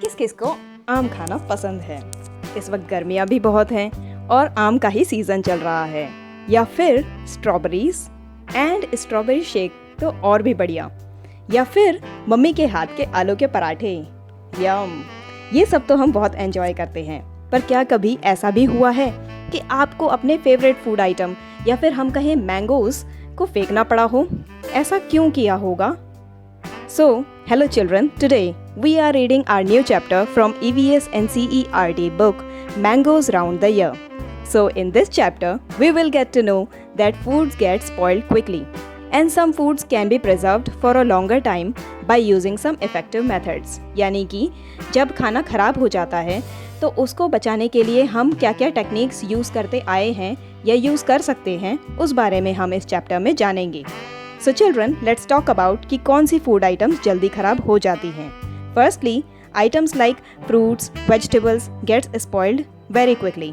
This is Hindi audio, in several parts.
किस किस को आम खाना पसंद है। इस वक्त गर्मियाँ भी बहुत हैं और आम का ही सीज़न चल रहा है। या फिर स्ट्रॉबेरीज एंड स्ट्रॉबेरी शेक तो और भी बढ़िया। या फिर मम्मी के हाथ के आलू के पराठे, यम। ये सब तो हम बहुत एंजॉय करते हैं। पर क्या कभी ऐसा भी हुआ है कि आपको अपने फेवरेट फूड आइटम या फिर हम कहें मैंगोज को फेंकना पड़ा हो? ऐसा क्यों किया होगा? So, hello children, today we are reading our new chapter from EVS NCERT book Mangoes Round the Year. So, in this chapter, we will get to know that foods get spoiled quickly and some foods can be preserved for a longer time by using some effective methods. यानी कि जब खाना खराब हो जाता है तो उसको बचाने के लिए हम क्या-क्या टेक्निक्स यूज़ करते आए हैं या यूज़ कर सकते हैं, उस बारे में हम इस चैप्टर में जानेंगे। So children, let's talk about कि कौन सी फूड आइटम्स जल्दी खराब हो जाती हैं। Firstly, items like fruits, vegetables gets spoiled very quickly.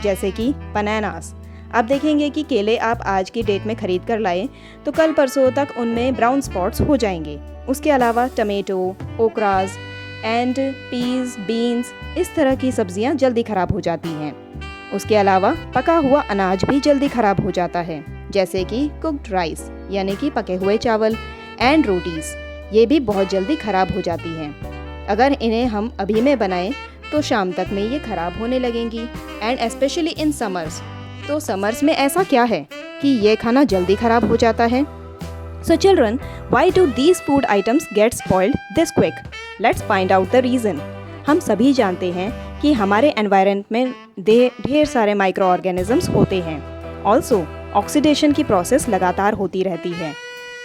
जैसे कि bananas. आप देखेंगे कि केले आप आज की डेट में खरीद कर लाएं तो कल परसों तक उनमें ब्राउन स्पॉट्स हो जाएंगे। उसके अलावा टमेटो, ओक्राज एंड पीज, बीन्स, इस तरह की सब्जियां जल्दी खराब हो जाती हैं। उसके अलावा पका हुआ अनाज भी जल्दी खराब हो जाता है, जैसे कि कुक्ड राइस यानी कि पके हुए चावल एंड रोटीज़, ये भी बहुत जल्दी खराब हो जाती हैं। अगर इन्हें हम अभी में बनाएं तो शाम तक में ये खराब होने लगेंगी एंड स्पेशली इन समर्स। तो समर्स में ऐसा क्या है कि ये खाना जल्दी खराब हो जाता है? So children, why do these food items gate spoiled this quick? Let's find out the reason. हम सभी जानते हैं कि हमारे एनवायरनमेंट में ढेर सारे माइक्रो ऑर्गेनिजम्स होते हैं। ऑल्सो ऑक्सीडेशन की प्रोसेस लगातार होती रहती है।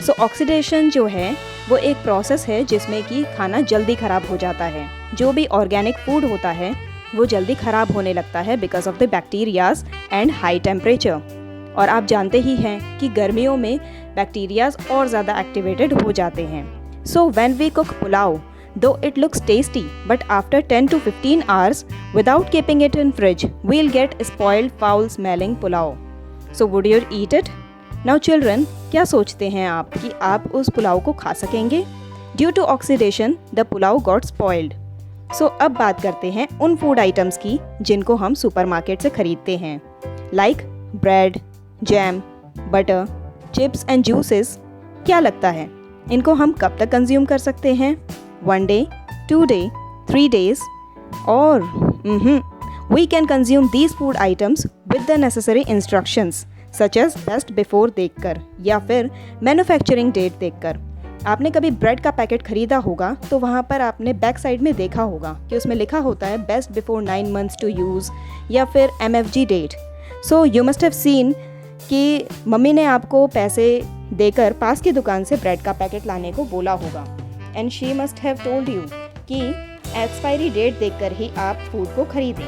सो ऑक्सीडेशन जो है वो एक प्रोसेस है जिसमें कि खाना जल्दी खराब हो जाता है। जो भी ऑर्गेनिक फूड होता है वो जल्दी खराब होने लगता है because of the bacterias and high temperature. और आप जानते ही हैं कि गर्मियों में बैक्टीरियाज और ज़्यादा एक्टिवेटेड हो जाते हैं। So when we cook pulao, though it looks tasty, but after 10 to 15 hours without keeping it in fridge, we'll get spoiled, foul-smelling pulao. So would you eat it? Now children, क्या सोचते हैं आप कि आप उस पुलाव को खा सकेंगे? Due to oxidation, the pulao got spoiled. So अब बात करते हैं उन फूड आइटम्स की जिनको हम सुपरमार्केट से खरीदते हैं, like bread, jam, butter, chips and juices. क्या लगता है इनको हम कब तक कंज्यूम कर सकते हैं? 1 day, 2 day, 3 days, or we can consume these food items with the necessary instructions such as best before देखकर या फिर मैन्युफैक्चरिंग डेट देखकर। आपने कभी ब्रेड का पैकेट खरीदा होगा तो वहाँ पर आपने बैक साइड में देखा होगा कि उसमें लिखा होता है best before 9 months to use या फिर MFG date. So you must have seen कि मम्मी ने आपको पैसे देकर पास की दुकान से ब्रेड का पैकेट लाने को बोला होगा and she must have told you कि एक्सपायरी डेट देखकर ही आप फूड को खरीदें।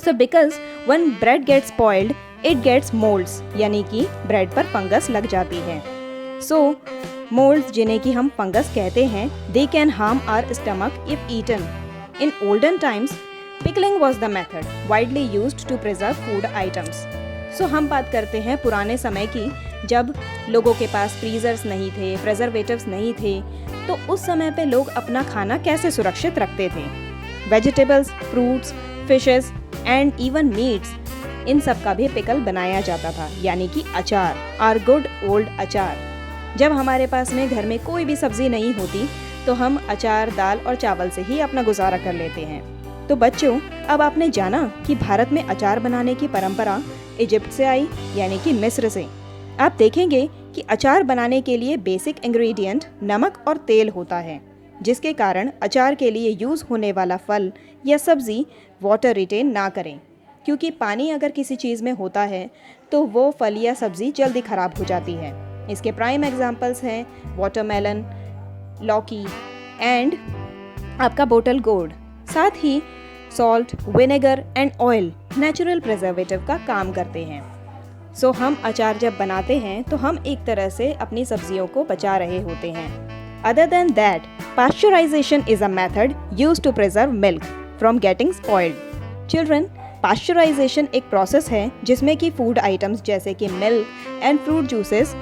So because when bread gets spoiled it gets moulds, यानी कि ब्रेड पर फंगस लग जाती है। सो मोल्ड्स, जिन्हें कि हम फंगस कहते हैं, they can harm our stomach if eaten. In olden times pickling was the method widely used to preserve food items. So हम बात करते हैं पुराने समय की, जब लोगों के पास फ्रीजर्स नहीं थे, प्रिजर्वेटिव्स नहीं थे, तो उस समय पे लोग अपना खाना कैसे सुरक्षित रखते थे। Vegetables, fruits, fishes and even meats, इन सब का भी पिकल बनाया जाता था, यानी कि अचार, आर गुड ओल्ड अचार। जब हमारे पास में घर में कोई भी सब्जी नहीं होती तो हम अचार, दाल और चावल से ही अपना गुजारा कर लेते हैं। तो बच्चों, अब आपने जाना कि भारत में अचार बनाने की परंपरा इजिप्ट से आई, यानी कि मिस्र से। आप देखेंगे कि अचार बनाने के लिए बेसिक इंग्रेडिएंट नमक और तेल होता है, जिसके कारण अचार के लिए यूज़ होने वाला फल या सब्ज़ी वाटर रिटेन ना करें, क्योंकि पानी अगर किसी चीज़ में होता है तो वो फल या सब्ज़ी जल्दी ख़राब हो जाती है। इसके प्राइम एग्जांपल्स हैं वाटरमेलन, लौकी एंड आपका बोटल गोर्ड। साथ ही salt, vinegar and oil natural preservative का काम करते हैं। सो हम अचार जब बनाते हैं तो हम एक तरह से अपनी सब्जियों को बचा रहे होते हैं। Other than that, pasteurization is a method used to preserve milk from getting spoiled. Children, pasteurization एक प्रोसेस है जिसमें कि फूड आइटम्स जैसे कि मिल्क एंड फ्रूट जूसेस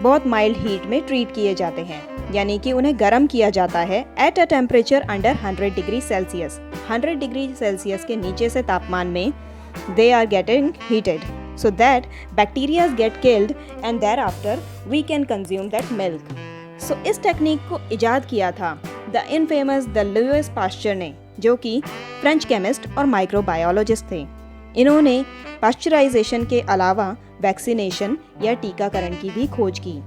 बहुत माइल्ड हीट में ट्रीट किए जाते हैं, यानी कि उन्हें गर्म किया जाता है at a temperature under 100 degree Celsius. 100 degree Celsius के नीचे से तापमान में they are getting heated so that bacteria get killed and thereafter we can consume that milk. So इस टेक्निक को इजाद किया था the infamous the Lewis pasture ने, जो कि फ्रेंच केमिस्ट और माइक्रोबायोलॉजिस्ट थे। इन्होंने पास्चराइजेशन के अलावा वैक्सीनेशन या टीकाकरण की भी खोज की।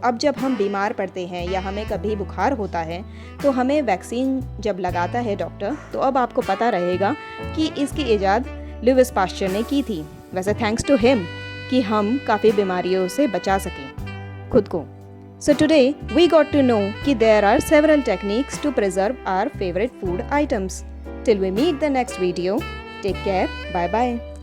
अब जब हम बीमार पड़ते हैं या हमें कभी बुखार होता है तो हमें वैक्सीन जब लगाता है डॉक्टर, तो अब आपको पता रहेगा कि इसकी इजाद लुईस पास्चर ने की थी। वैसे थैंक्स टू हिम कि हम काफ़ी बीमारियों से बचा सकें खुद को। So today we got to know कि there are several techniques to preserve our favorite food items. Till we meet the next video, take care, bye bye.